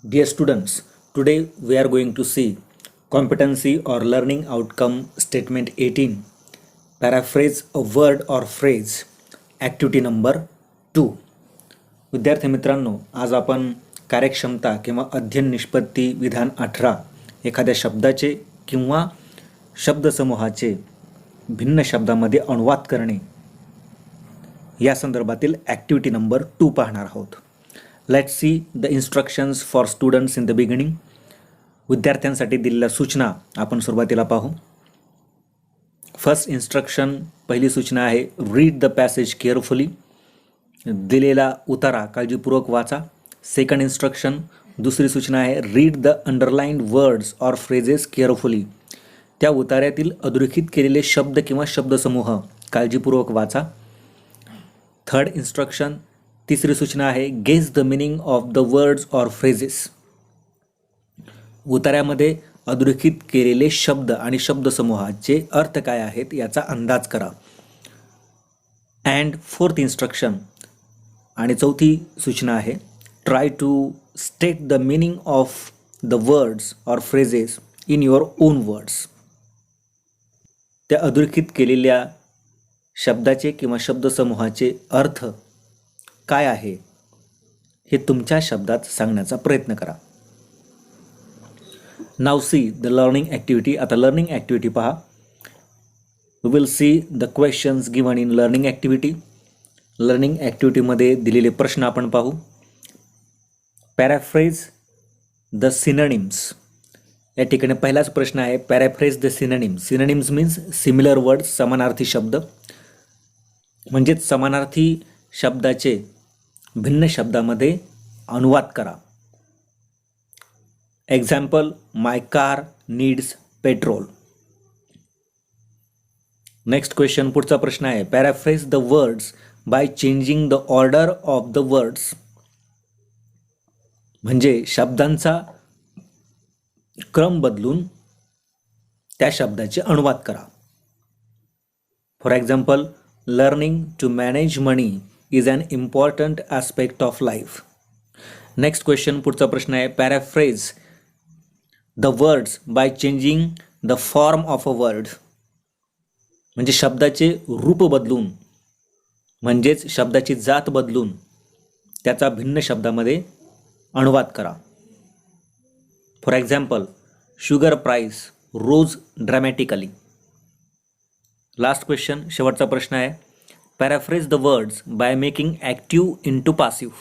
Dear students, today we are going to see competency or learning outcome statement 18. Paraphrase a word or phrase. Activity number 2. विद्यार्थी मित्रांनो, आज आपण कार्यक्षमता किंवा अध्ययन निष्पत्ती विधान 18 एखाद्या शब्दाचे किंवा शब्दसमूहाचे भिन्न शब्दामध्ये अनुवाद करणे या संदर्भातील ॲक्टिव्हिटी नंबर 2 पाहणार आहोत. Let's see the instructions for students in the beginning. विद्यार्थ्यांसाठी दिलेल्या सूचना आपण सुरुवातीला पाहू. फर्स्ट इन्स्ट्रक्शन, पहिली सूचना आहे रीड द पॅसेज केअरफुली. दिलेला उतारा काळजीपूर्वक वाचा. सेकंड इन्स्ट्रक्शन, दुसरी सूचना आहे read the underlined words or phrases carefully. त्या उतार्यातील अधोरेखित केलेले शब्द किंवा शब्दसमूह काळजीपूर्वक वाचा. थर्ड इन्स्ट्रक्शन, तिसरी सूचना आहे guess the meaning of the words or phrases. उतार्यामध्ये अधोरेखित केलेले शब्द आणि शब्दसमूहाचे अर्थ काय आहेत याचा अंदाज करा. अँड फोर्थ इन्स्ट्रक्शन आणि चौथी सूचना आहे try to state the meaning of the words or phrases in your own words. त्या अधोरेखित केलेल्या शब्दाचे किंवा शब्दसमूहाचे अर्थ काय आहे हे तुमच्या शब्दात सांगण्याचा प्रयत्न करा. Now see the learning activity. आता लर्निंग ॲक्टिव्हिटी पहा. We will see the questions given in learning activity. Learning ॲक्टिव्हिटीमध्ये दिलेले प्रश्न आपण पाहू. Paraphrase the synonyms. या ठिकाणी पहिलाच प्रश्न आहे paraphrase the synonyms. Synonyms means similar word, समानार्थी शब्द, म्हणजेच समानार्थी शब्दाचे भिन्न शब्दामध्ये अनुवाद करा. Example, my car needs petrol. Next question, पुढचा प्रश्न आहे paraphrase the words by changing the order of the words. म्हणजे शब्दांचा क्रम बदलून त्या शब्दाचे अनुवाद करा. For example, learning to manage money is an important aspect of life. Next question, पुढचा प्रश्न आहे paraphrase the words by changing the form of a word. म्हणजे शब्दाचे रूप बदलून, म्हणजेच शब्दाची जात बदलून त्याचा भिन्न शब्दामध्ये अनुवाद करा. For example, sugar price rose dramatically. Last question, शेवटचा प्रश्न आहे paraphrase the words by making active into passive.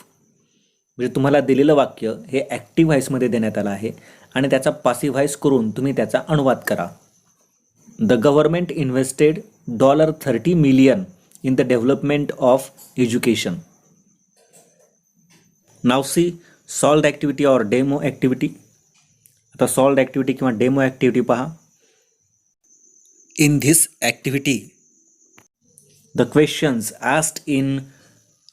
म्हणजे तुम्हाला दिलेलं वाक्य हे ॲक्टिव्ह व्हाईसमध्ये देण्यात आलं आहे आणि त्याचा पासिव्ह व्हाईस करून तुम्ही त्याचा अनुवाद करा. The government invested $30 million in the development of education. Now see solved activity or demo activity. आता सॉल्व्ड ॲक्टिव्हिटी किंवा डेमो ॲक्टिव्हिटी पहा. In this activity the questions asked in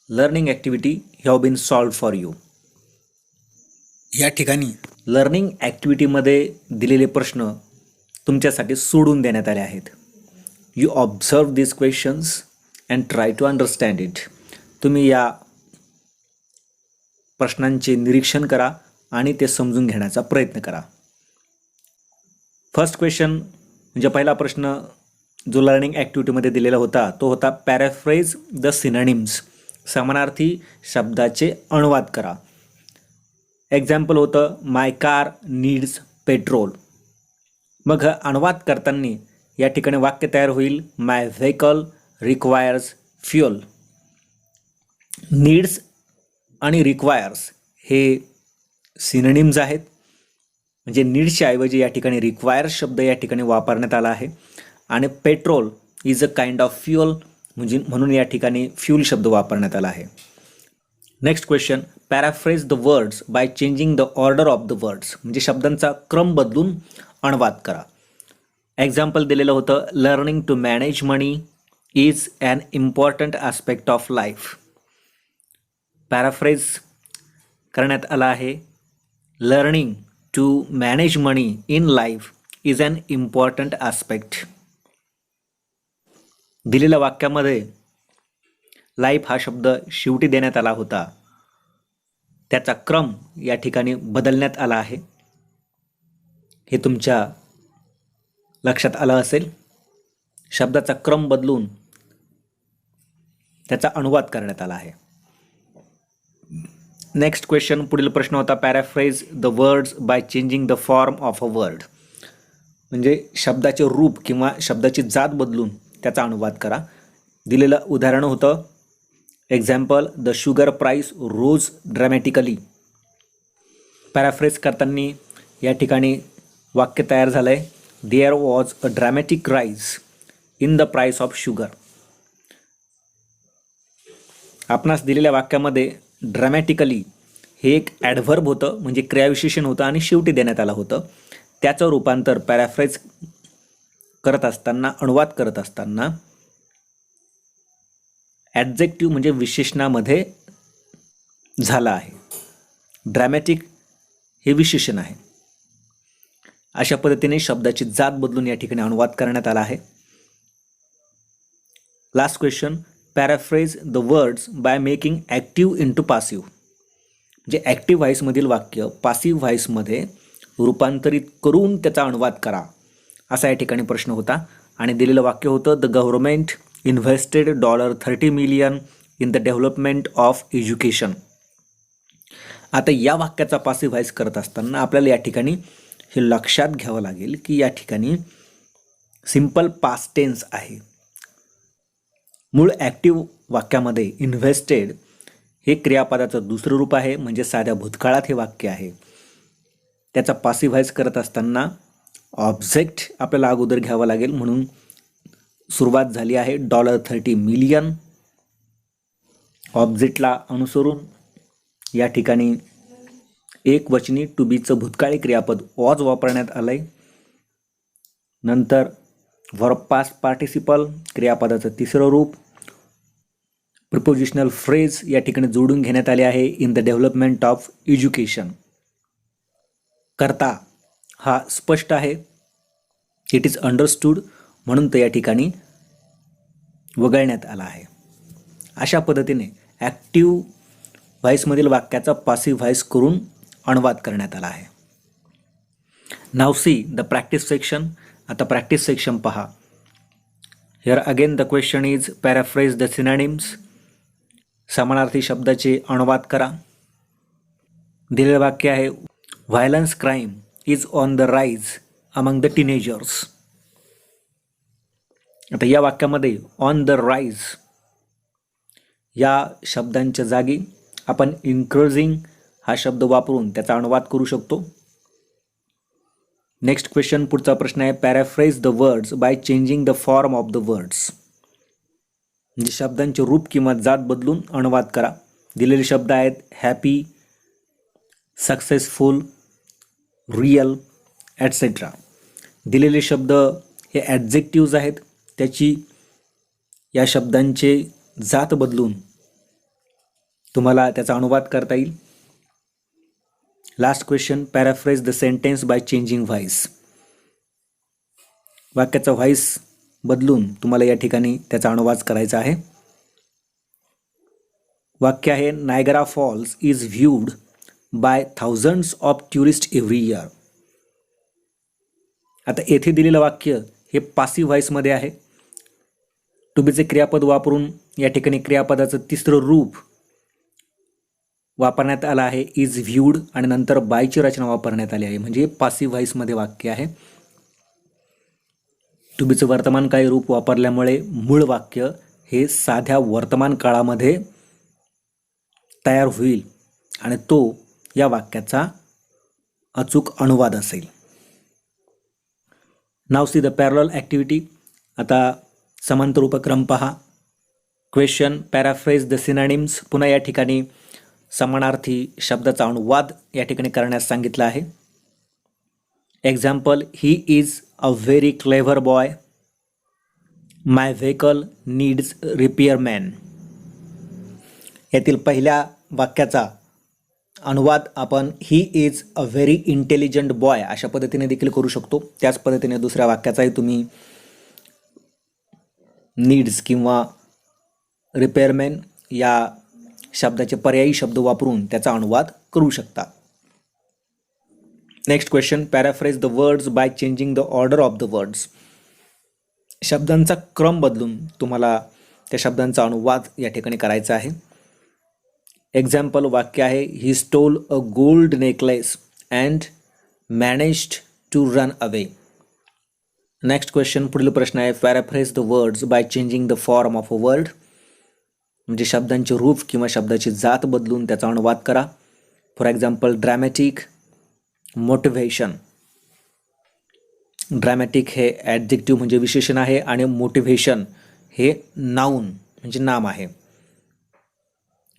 learning activity have been solved for you. या ठिकाणी learning ॲक्टिव्हिटीमध्ये दिलेले प्रश्न तुमच्यासाठी सोडून देण्यात आले आहेत. You observe this questions and try to understand it. तुम्ही या प्रश्नांचे निरीक्षण करा आणि ते समजून घेण्याचा प्रयत्न करा. फर्स्ट क्वेश्चन म्हणजे पहिला प्रश्न जो लर्निंग ॲक्टिव्हिटीमध्ये दिलेला होता तो होता पॅराफ्रेज द सिनोनिम्स. समानार्थी शब्दाचे अनुवाद करा. एक्झाम्पल होतं माय कार नीड्स पेट्रोल. मग अनुवाद करताना या ठिकाणी वाक्य तयार होईल माय व्हेकल रिक्वायर्स फ्युअल. नीड्स आणि रिक्वायर्स हे सिनोनिम्स आहेत, म्हणजे नीड्सच्या ऐवजी या ठिकाणी रिक्वायर्स शब्द या ठिकाणी वापरण्यात आला आहे आणि petrol is a kind of fuel म्हणजे म्हणून या ठिकाणी फ्युल शब्द वापरण्यात आला आहे. Next question, paraphrase the words by changing the order of the words. म्हणजे शब्दांचा क्रम बदलून अनुवाद करा. एक्झाम्पल दिलेलं होतं learning to manage money is an important aspect of life. Paraphrase करण्यात आला आहे learning to manage money in life is an important aspect. दिलेल्या वाक्यामध्ये लाईफ हा शब्द शेवटी देण्यात आला होता त्याचा क्रम या ठिकाणी बदलण्यात आला आहे, हे तुमच्या लक्षात आलं असेल. शब्दाचा क्रम बदलून त्याचा अनुवाद करण्यात आला आहे. नेक्स्ट क्वेश्चन, पुढील प्रश्न होता paraphrase the words by changing the form of a word. म्हणजे शब्दाचे रूप किंवा शब्दाची जात बदलून त्याचा अनुवाद करा. दिलेलं उदाहरण होतं example the sugar price rose dramatically. Paraphrase करताना या ठिकाणी वाक्य तयार झालं आहे there was a dramatic rise in the price of sugar. आपणास दिलेल्या वाक्यामध्ये ड्रॅमॅटिकली हे एक ॲडव्हर्ब होतं, म्हणजे क्रियाविशेषण होतं आणि शेवटी देण्यात आलं होतं. त्याचं रूपांतर पॅराफ्रेज करत असताना, अनुवाद करत असताना ॲडजेक्टिव्ह म्हणजे विशेषणामध्ये झालं आहे. ड्रॅमॅटिक हे विशेषण आहे. अशा पद्धतीने शब्दाची जात बदलून या ठिकाणी अनुवाद करण्यात आला आहे. Last question, paraphrase the words by making active into passive. म्हणजे ॲक्टिव्ह व्हॉईसमधील वाक्य पासिव्ह व्हॉईसमध्ये रूपांतरित करून त्याचा अनुवाद करा, असा या ठिकाणी प्रश्न होता. आणि दिलेलं वाक्य होतं the government invested $30 million in the development of education. आता या वाक्याचा पासिव्ह व्हॉईस करत असताना आपल्याला या ठिकाणी हे लक्षात घ्यावं लागेल की या ठिकाणी सिंपल पास्ट टेन्स आहे. मूळ ॲक्टिव्ह वाक्यामध्ये इन्व्हेस्टेड हे क्रियापदाचं दुसरं रूप आहे, म्हणजे साध्या भूतकाळात हे वाक्य आहे. त्याचा पासिव्ह व्हॉईस करत असताना ऑब्जेक्ट आपल्याला अगोदर घ्यावं लागेल, म्हणून सुरुवात झाली आहे $30 मिलियन. ऑब्जेक्टला अनुसरून या ठिकाणी एक वचनी टू बीचं भूतकाळी क्रियापद वॉज वापरण्यात आलं आहे. नंतर वर्ब पास्ट पार्टिसिपल क्रियापदाचं तिसरं रूप प्रिपोजिशनल फ्रेज या ठिकाणी जोडून घेण्यात आले आहे in the development of education. करता हा स्पष्ट आहे, इट इज अंडरस्टूड, म्हणून तो या ठिकाणी वगळण्यात आला आहे. अशा पद्धतीने ॲक्टिव्ह व्हॉईसमधील वाक्याचा पासिव्ह व्हॉईस करून अनुवाद करण्यात आला आहे. Now see the practice section. आता प्रॅक्टिस सेक्शन पहा. Here again the question is paraphrase the synonyms. समानार्थी शब्दाचे अनुवाद करा. दिलेलं वाक्य आहे violence crime is on the rise among the teenagers. आता या वाक्यामध्ये ऑन द राईज या शब्दांच्या जागी आपण इन्क्रीजिंग हा शब्द वापरून त्याचा अनुवाद करू शकतो. नेक्स्ट क्वेश्चन, पुढचा प्रश्न आहे paraphrase the words by changing the form of the words. म्हणजे शब्दांचे रूप किंवा जात बदलून अनुवाद करा. दिलेले शब्द आहेत हॅपी, सक्सेसफुल, रियल ॲटसेट्रा. दिलेले शब्द हे ॲडजेक्टिव्ज आहेत, त्याची या शब्दांचे जात बदलून तुम्हाला त्याचा अनुवाद करता येईल. Last question, paraphrase the sentence by changing voice. वाक्याचा व्हॉईस बदलून तुम्हाला या ठिकाणी त्याचा अनुवाद करायचा आहे. वाक्य आहे Niagara Falls is viewed by thousands of tourist every year. आता येथे दिलेलं वाक्य हे पासिव्ह व्हॉईसमध्ये आहे. टू बीचे क्रियापद वापरून या ठिकाणी क्रियापदाचं तिसरं रूप वापरण्यात आलं आहे इज व्ह्यूड, आणि नंतर बायची रचना वापरण्यात आली आहे, म्हणजे पासिव्ह व्हॉईसमध्ये वाक्य आहे. टू बीचं वर्तमानकाळी रूप वापरल्यामुळे मूळ वाक्य हे साध्या वर्तमान काळामध्ये तयार होईल आणि तो या वाक्याचा अचूक अनुवाद असेल. Now see the parallel activity. आता समांतर उपक्रम पहा. Question, paraphrase the synonyms. पुन्हा या ठिकाणी समानार्थी शब्दाचा अनुवाद या ठिकाणी करण्यास सांगितलं आहे. Example, he is a very clever boy. My vehicle needs repairman. यातील पहिल्या वाक्याचा अनुवाद आपण he is a very intelligent boy अशा पद्धतीने देखील करू शकतो. त्याच पद्धतीने दुसऱ्या वाक्याचाही तुम्ही नीड्स किंवा रिपेअरमॅन या शब्दाचे पर्यायी शब्द वापरून त्याचा अनुवाद करू शकता. Next question, paraphrase the words by changing the order of the words. शब्दांचा क्रम बदलून तुम्हाला त्या शब्दांचा अनुवाद या ठिकाणी करायचा आहे. एक्झाम्पल वाक्य आहे, he stole a gold necklace and managed to run away. Next question, पुढील प्रश्न आहे, paraphrase the words by changing the form of a word. म्हणजे शब्दांचे रूप किंवा शब्दाची जात बदलून त्याचा अनुवाद करा. For example, dramatic, motivation. Dramatic हे ॲडजेक्टिव्ह म्हणजे विशेषण आहे आणि मोटिव्हेशन हे नाऊन म्हणजे नाम आहे.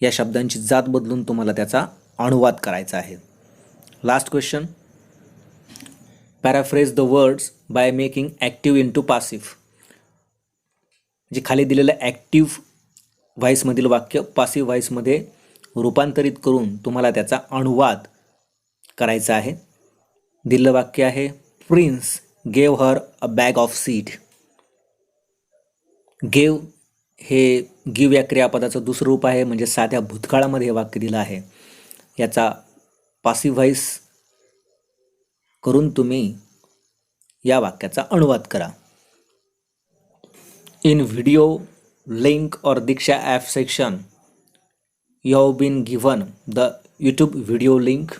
या शब्दांची जात बदलून तुम्हाला त्याचा अनुवाद करायचा आहे. Last question, paraphrase the words by making active into passive. म्हणजे खाली दिलेलं ॲक्टिव्ह व्हॉइसमधील वाक्य पासिव्ह व्हॉइसमध्ये रूपांतरित करून तुम्हाला त्याचा अनुवाद करायचा आहे. दिलेलं वाक्य आहे, prince gave her a bag of seed. Gave हे गिव या क्रियापदाचं दुसरं रूप आहे, म्हणजे साध्या भूतकाळामध्ये हे वाक्य दिलं आहे. याचा पासिव्ह व्हॉइस करून तुम्ही या वाक्याचा अनुवाद करा. In video link or Diksha app section you have been given the YouTube video link.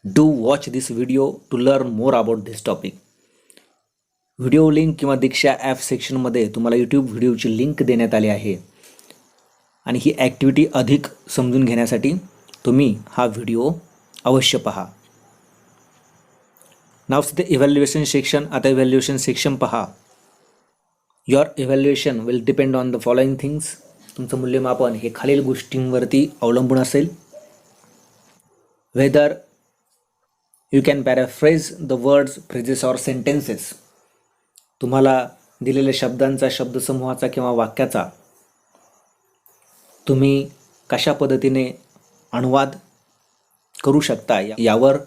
Do watch this video to learn more about this topic. Video link किंवा दीक्षा ॲप सेक्शनमध्ये तुम्हाला यूट्यूब व्हिडिओची लिंक देण्यात आली आहे आणि ही ॲक्टिव्हिटी अधिक समजून घेण्यासाठी तुम्ही हा व्हिडिओ अवश्य पहा. नाव सध्या इव्हॅल्युएशन सेक्शन. आता इव्हॅल्युएशन सेक्शन पहा. Your evaluation will depend on the following things. तुमचं मूल्यमापन हे खालील गोष्टींवरती अवलंबून असेल. Whether you can paraphrase the words, phrases or sentences. तुम्हाला दिलेल्या शब्दांचा, शब्दसमूहाचा किंवा वाक्याचा तुम्ही कशा पद्धतीने अनुवाद करू शकता यावर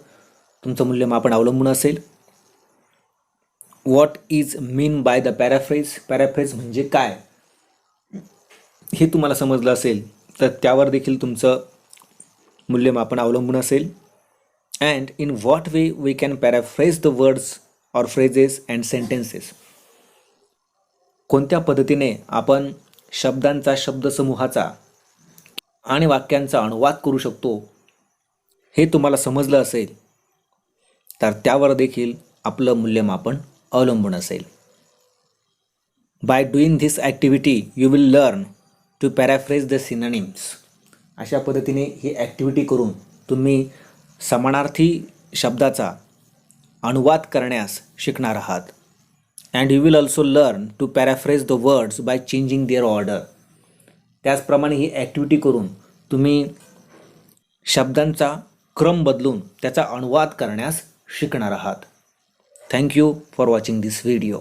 तुमचं मूल्यमापन अवलंबून असेल. What is mean by the paraphrase. Paraphrase म्हणजे काय हे तुम्हाला समजलं असेल तर त्यावर देखील तुमचं मूल्यमापन अवलंबून असेल. And in what way we can paraphrase the words or phrases and sentences. कोणत्या पद्धतीने आपण शब्दांचा, शब्दसमूहाचा आणि वाक्यांचा अनुवाद करू शकतो हे तुम्हाला समजलं असेल तर त्यावर देखील आपलं मूल्यमापन अवलंबून असेल. By doing this activity you will learn to paraphrase the synonyms. अशा पद्धतीने ही ॲक्टिव्हिटी करून तुम्ही समानार्थी शब्दाचा अनुवाद करण्यास शिकणार आहात. And you will also learn to paraphrase the words by changing their order. त्याचप्रमाणे ही ॲक्टिव्हिटी करून तुम्ही शब्दांचा क्रम बदलून त्याचा अनुवाद करण्यास शिकणार आहात. Thank you for watching this video.